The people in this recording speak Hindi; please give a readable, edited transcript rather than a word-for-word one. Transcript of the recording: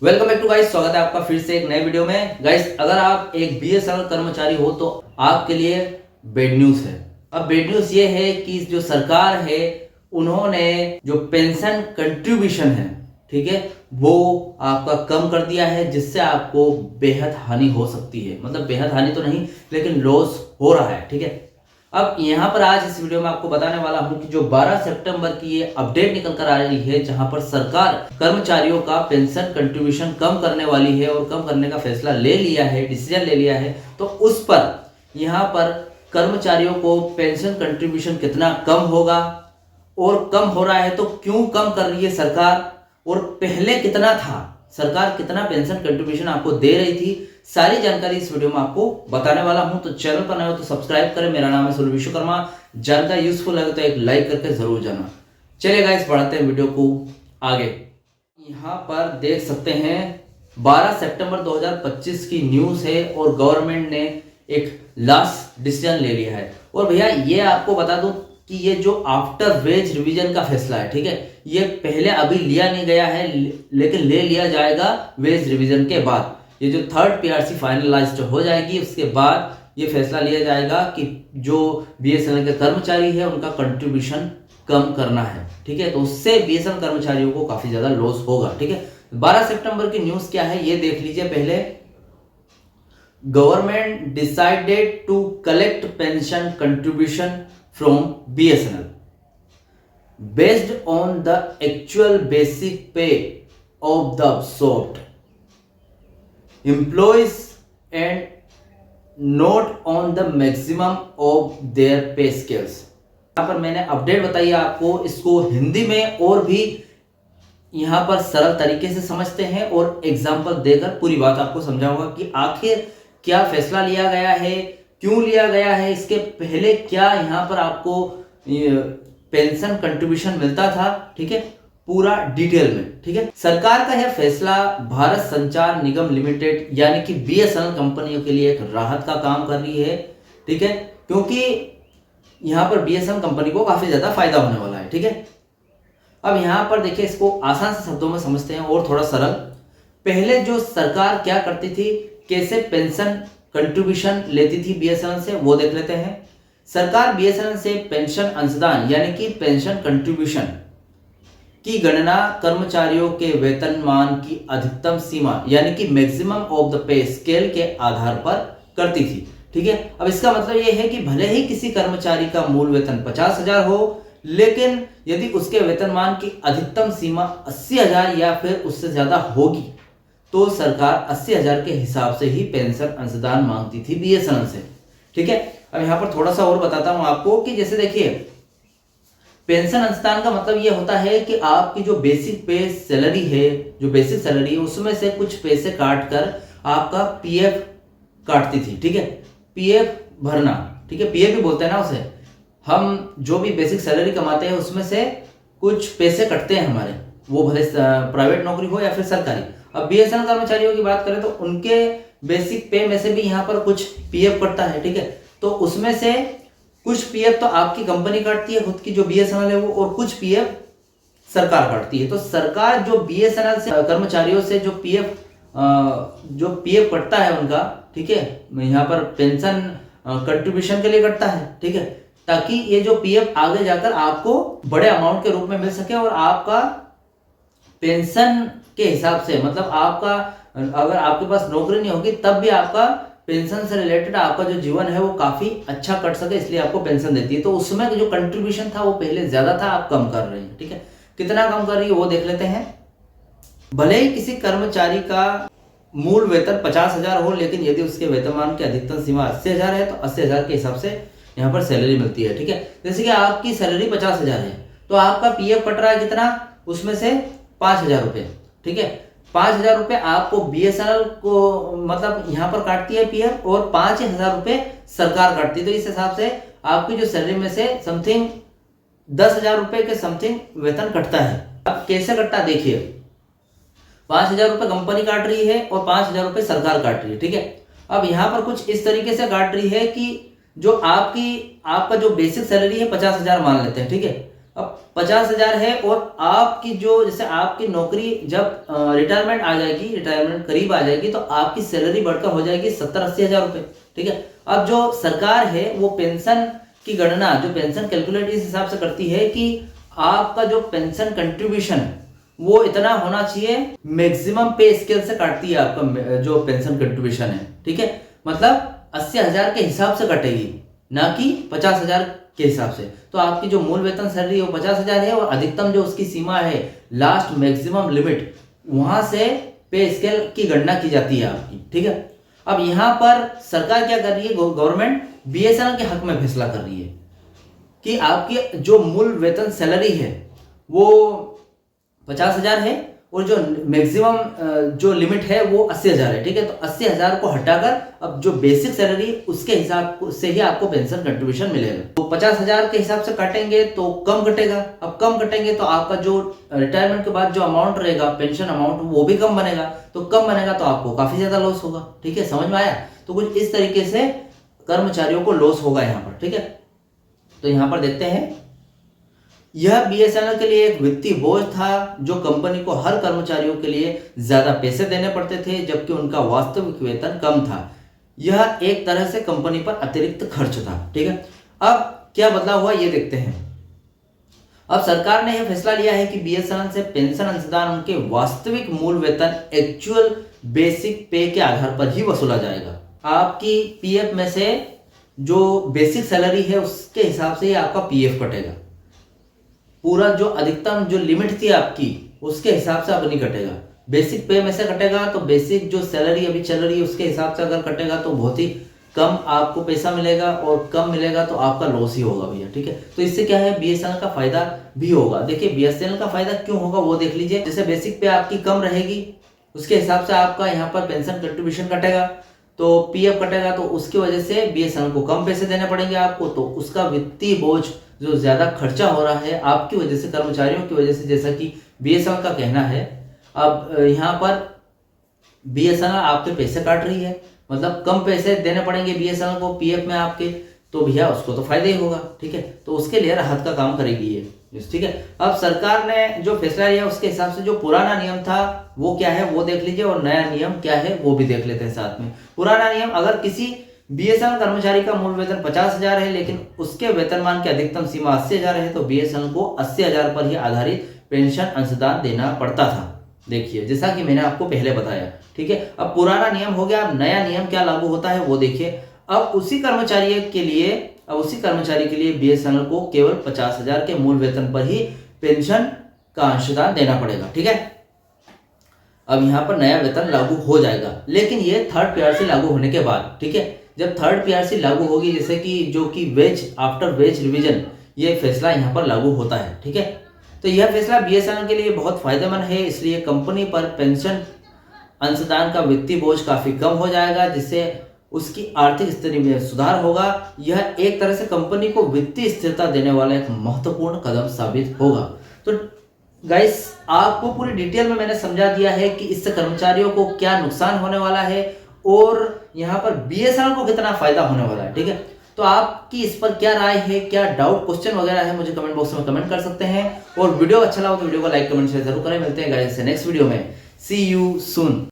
Welcome back to guys. स्वागत है आपका फिर से एक नए वीडियो में। गाइस, अगर आप एक बीएसएनएल कर्मचारी हो तो आपके लिए बेड न्यूज़ है। अब बेड न्यूज़ ये है कि जो सरकार है उन्होंने जो पेंशन कंट्रीब्यूशन है, ठीक है, वो आपका कम कर दिया है, जिससे आपको बेहद हानि हो सकती है। मतलब बेहद हानि तो नहीं, लेकिन लॉस हो रहा है, ठीक है। अब यहाँ पर आज इस वीडियो में आपको बताने वाला हूं कि जो 12 सितंबर की ये अपडेट निकल कर आ रही है, जहां पर सरकार कर्मचारियों का पेंशन कंट्रीब्यूशन कम करने वाली है और कम करने का फैसला ले लिया है, डिसीजन ले लिया है। तो उस पर यहाँ पर कर्मचारियों को पेंशन कंट्रीब्यूशन कितना कम होगा और कम हो रहा है तो क्यों कम कर रही है सरकार, और पहले कितना था, सरकार कितना पेंशन कंट्रीब्यूशन आपको दे रही थी, सारी जानकारी इस वीडियो में आपको बताने वाला हूं। तो चैनल पर नए हो तो सब्सक्राइब करें। मेरा नाम है सूर्य विश्वकर्मा। जानकारी यूजफुल लगे तो एक लाइक करके जरूर जाना। चलिए गाइस, बढ़ाते हैं वीडियो को आगे। यहाँ पर देख सकते हैं 12 सितंबर 2025 की न्यूज है और गवर्नमेंट ने एक लास्ट डिसीजन ले लिया है। और भैया ये आपको बता दूं कि ये जो आफ्टर वेज रिवीजन का फैसला है, ठीक है, ये पहले अभी लिया नहीं गया है, लेकिन ले लिया जाएगा वेज रिवीजन के बाद। ये जो थर्ड पीआरसी फाइनलाइज्ड हो जाएगी, उसके बाद ये फैसला लिया जाएगा कि जो बीएसएनएल के कर्मचारी है उनका कंट्रीब्यूशन कम करना है, ठीक है। तो उससे बीएसएनएल कर्मचारियों को काफी ज्यादा लॉस होगा, ठीक है। 12 सितंबर की न्यूज क्या है ये देख लीजिए पहले। Government decided to collect pension contribution from BSNL based on the actual basic pay of the absorbed employees and not on the maximum of their pay scales। यहाँ पर मैंने अपडेट बताई आपको, इसको हिंदी में और भी यहाँ पर सरल तरीके से समझते हैं और एग्जाम्पल देकर पूरी बात आपको समझाऊंगा कि आखिर क्या फैसला लिया गया है, क्यों लिया गया है, इसके पहले क्या यहाँ पर आपको पेंशन कंट्रीब्यूशन मिलता था, ठीक है, पूरा डिटेल में, ठीक है। सरकार का यह फैसला भारत संचार निगम लिमिटेड यानी कि बीएसएनएल कंपनियों के लिए एक राहत का काम कर रही है, ठीक है, क्योंकि यहां पर बीएसएनएल कंपनी को काफी ज्यादा फायदा होने वाला है, ठीक है। अब यहां पर देखिए, इसको आसान से शब्दों में समझते हैं और थोड़ा सरल। पहले जो सरकार क्या करती थी, कैसे पेंशन कंट्रीब्यूशन लेती थी बीएसएनएल से, वो देख लेते हैं। सरकार बीएसएनएल से पेंशन अंशदान यानी कि पेंशन कंट्रीब्यूशन की गणना कर्मचारियों के वेतनमान की अधिकतम सीमा यानी कि maximum of the pay scale के आधार पर करती थी, ठीक है। अब इसका मतलब यह है कि भले ही किसी कर्मचारी का मूल वेतन 50,000 हो, लेकिन यदि उसके वेतनमान की अधिकतम सीमा 80,000 या फिर उससे ज्यादा होगी तो सरकार 80,000 के हिसाब से ही पेंशन अंशदान मांगती थी बीएसएनएल से, ठीक है। अब यहां पर थोड़ा सा और बताता हूं आपको कि जैसे देखिए, पेंशन अंशदान का मतलब यह होता है कि आपकी जो बेसिक पे सैलरी है, जो बेसिक सैलरी है, उसमें से कुछ पैसे काट कर आपका पीएफ काटती थी, ठीक है, पीएफ भरना, ठीक है, पीएफ भी बोलते हैं ना उसे। हम जो भी बेसिक सैलरी कमाते हैं उसमें से कुछ पैसे कटते हैं हमारे, वो भले प्राइवेट नौकरी हो या फिर सरकारी। अब बीएसएनएल कर्मचारियों की बात करें तो उनके बेसिक पे में से भी यहाँ पर कुछ पीएफ कटता है, ठीक है। तो उसमें से कुछ पीएफ तो आपकी कंपनी काटती है खुद की, जो बीएसएनएल है वो, और कुछ पीएफ सरकार काटती है। तो सरकार जो बीएसएनएल से कर्मचारियों से जो पीएफ कटता है उनका, ठीक है, यहाँ पर पेंशन कंट्रीब्यूशन के लिए कटता है, ठीक है, ताकि ये जो पीएफ आगे जाकर आपको बड़े अमाउंट के रूप में मिल सके और आपका पेंशन के हिसाब से, मतलब आपका अगर आपके पास नौकरी नहीं होगी तब भी आपका पेंशन से रिलेटेड आपका जो जीवन है वो काफी अच्छा कट सके, इसलिए आपको पेंशन देती है। तो उसमें जो कंट्रीब्यूशन था वो पहले ज्यादा था, आप कम कर रहे हैं, ठीक है। कितना कम कर रही है वो देख लेते हैं। भले ही किसी कर्मचारी का मूल वेतन 50,000 हो, लेकिन यदि उसके वेतनमान की अधिकतम सीमा 80,000 है तो 80,000 के हिसाब से यहाँ पर सैलरी मिलती है, ठीक है। जैसे कि आपकी सैलरी 50,000 है तो आपका पीएफ कट रहा है कितना, उसमें से 5,000 रुपए, ठीक है। 5,000 रुपए आपको बीएसएनएल को मतलब यहाँ पर काटती है पीएफ, और 5,000 रुपए सरकार काटती है। तो इस हिसाब से आपकी जो सैलरी में से समथिंग 10,000 रुपए के समथिंग वेतन कटता है। अब कैसे कटता देखिए, 5,000 रुपए कंपनी काट रही है और 5,000 रुपए सरकार काट रही है, ठीक है। अब यहाँ पर कुछ इस तरीके से काट रही है कि जो आपका जो बेसिक सैलरी है 50,000 मान लेते हैं, ठीक है। अब 50,000 है और आपकी जो जैसे आपकी नौकरी जब रिटायरमेंट आ जाएगी, रिटायरमेंट करीब आ जाएगी, तो आपकी सैलरी बढ़कर हो जाएगी 70-80 हजार रुपये। ठीक है, अब जो सरकार है वो पेंशन की गणना, जो पेंशन कैलकुलेट इस हिसाब से करती है कि आपका जो पेंशन कंट्रीब्यूशन वो इतना होना चाहिए, मैक्सिमम पे स्केल से काटती है आपका जो पेंशन कंट्रीब्यूशन है। ठीक है, मतलब 80,000 के हिसाब से कटेगी, ना कि 50,000 के हिसाब से। तो आपकी जो मूल वेतन सैलरी है वो 50,000 है और अधिकतम जो उसकी सीमा है, लास्ट मैक्सिमम लिमिट, वहां से पे स्केल की गणना की जाती है आपकी। ठीक है, अब यहां पर सरकार क्या कर रही है, गवर्नमेंट बीएसएनएल के हक में फैसला कर रही है कि आपकी जो मूल वेतन सैलरी है वो 50,000 है और जो मैक्सिमम जो लिमिट है वो 80,000 है। ठीक है, तो 80,000 को हटाकर अब जो बेसिक सैलरी उसके हिसाब से ही आपको पेंशन कंट्रीब्यूशन मिलेगा। तो 50,000 के हिसाब से काटेंगे तो कम कटेगा। अब कम कटेंगे तो आपका जो रिटायरमेंट के बाद जो अमाउंट रहेगा, पेंशन अमाउंट, वो भी कम बनेगा। तो कम बनेगा तो आपको काफी ज्यादा लॉस होगा। ठीक है, समझ में आया? तो कुछ इस तरीके से कर्मचारियों को लॉस होगा यहाँ पर। ठीक है, तो यहाँ पर देखते हैं, यह बीएसएनएल के लिए एक वित्तीय बोझ था जो कंपनी को हर कर्मचारियों के लिए ज्यादा पैसे देने पड़ते थे, जबकि उनका वास्तविक वेतन कम था। यह एक तरह से कंपनी पर अतिरिक्त खर्च था। ठीक है, अब क्या बदलाव हुआ ये देखते हैं। अब सरकार ने यह फैसला लिया है कि बीएसएनएल से पेंशन अंशदान उनके वास्तविक मूल वेतन, एक्चुअल बेसिक पे के आधार पर ही वसूला जाएगा। आपकी पीएफ में से जो बेसिक सैलरी है उसके हिसाब से ही आपका पीएफ कटेगा। पूरा जो अधिकतम जो लिमिट थी आपकी उसके हिसाब से अब नहीं कटेगा। बेसिक पे में से कटेगा, तो बेसिक जो सैलरी अभी चल रही है उसके हिसाब से अगर कटेगा तो बहुत ही कम आपको पैसा मिलेगा, और कम मिलेगा तो आपका लॉस ही होगा भैया। ठीक है, तो इससे क्या है, बीएसएनएल का फायदा भी होगा। देखिए बीएसएनएल का फायदा क्यों होगा वो देख लीजिए। जैसे बेसिक पे आपकी कम रहेगी, उसके हिसाब से आपका यहाँ पर पेंशन कंट्रीब्यूशन कटेगा, तो पीएफ कटेगा, तो उसकी वजह से बीएसएनएल को कम पैसे देने पड़ेंगे आपको। तो उसका वित्तीय बोझ जो ज्यादा खर्चा हो रहा है आपकी वजह से, कर्मचारियों की वजह से, जैसा कि बीएसएनएल का कहना है। अब यहाँ पर बीएसएनएल आपके पैसे काट रही है, मतलब कम पैसे देने पड़ेंगे बीएसएनएल को पीएफ में आपके, तो भैया उसको तो फायदा ही होगा। ठीक है, तो उसके लिए राहत का काम करेगी ये। ठीक है, अब सरकार ने जो फैसला लिया उसके हिसाब से जो पुराना नियम था वो क्या है वो देख लीजिए, और नया नियम क्या है वो भी देख लेते हैं साथ में। पुराना नियम, अगर किसी बीएसएनएल कर्मचारी का मूल वेतन 50,000 है लेकिन उसके वेतनमान की अधिकतम सीमा 80,000 है, तो बीएसएनएल को 80,000 पर ही आधारित पेंशन अंशदान देना पड़ता था। देखिए, जैसा कि मैंने आपको पहले बताया। ठीक है, अब पुराना नियम हो गया, अब नया नियम क्या लागू होता है वो देखिए। अब उसी कर्मचारी के लिए बीएसएनएल को केवल 50,000 के मूल वेतन पर ही पेंशन का अंशदान देना पड़ेगा। ठीक है, अब यहाँ पर नया वेतन लागू हो जाएगा, लेकिन ये थर्ड पीआरसी लागू होने के बाद। ठीक है, जब थर्ड पीआरसी लागू होगी, जैसे कि जो कि वेज आफ्टर वेज रिवीजन, ये फैसला यहाँ पर लागू होता है। ठीक है, तो यह फैसला बीएसएनएल के लिए बहुत फायदेमंद है, इसलिए कंपनी पर पेंशन अंशदान का वित्तीय बोझ काफी कम हो जाएगा, जिससे उसकी आर्थिक स्थिति में सुधार होगा। यह एक तरह से कंपनी को वित्तीय स्थिरता देने वाला एक महत्वपूर्ण कदम साबित होगा। तो गाइस, आपको पूरी डिटेल में मैंने समझा दिया है कि इससे कर्मचारियों को क्या नुकसान होने वाला है और यहाँ पर बीएसएनएल को कितना फायदा होने वाला है। ठीक है, तो आपकी इस पर क्या राय है, क्या डाउट, क्वेश्चन वगैरह है, मुझे कमेंट बॉक्स में कमेंट कर सकते हैं। और वीडियो अच्छा लगा तो वीडियो को लाइक, कमेंट, शेयर जरूर करें। मिलते हैं गाइस नेक्स्ट वीडियो में। सी यू सून।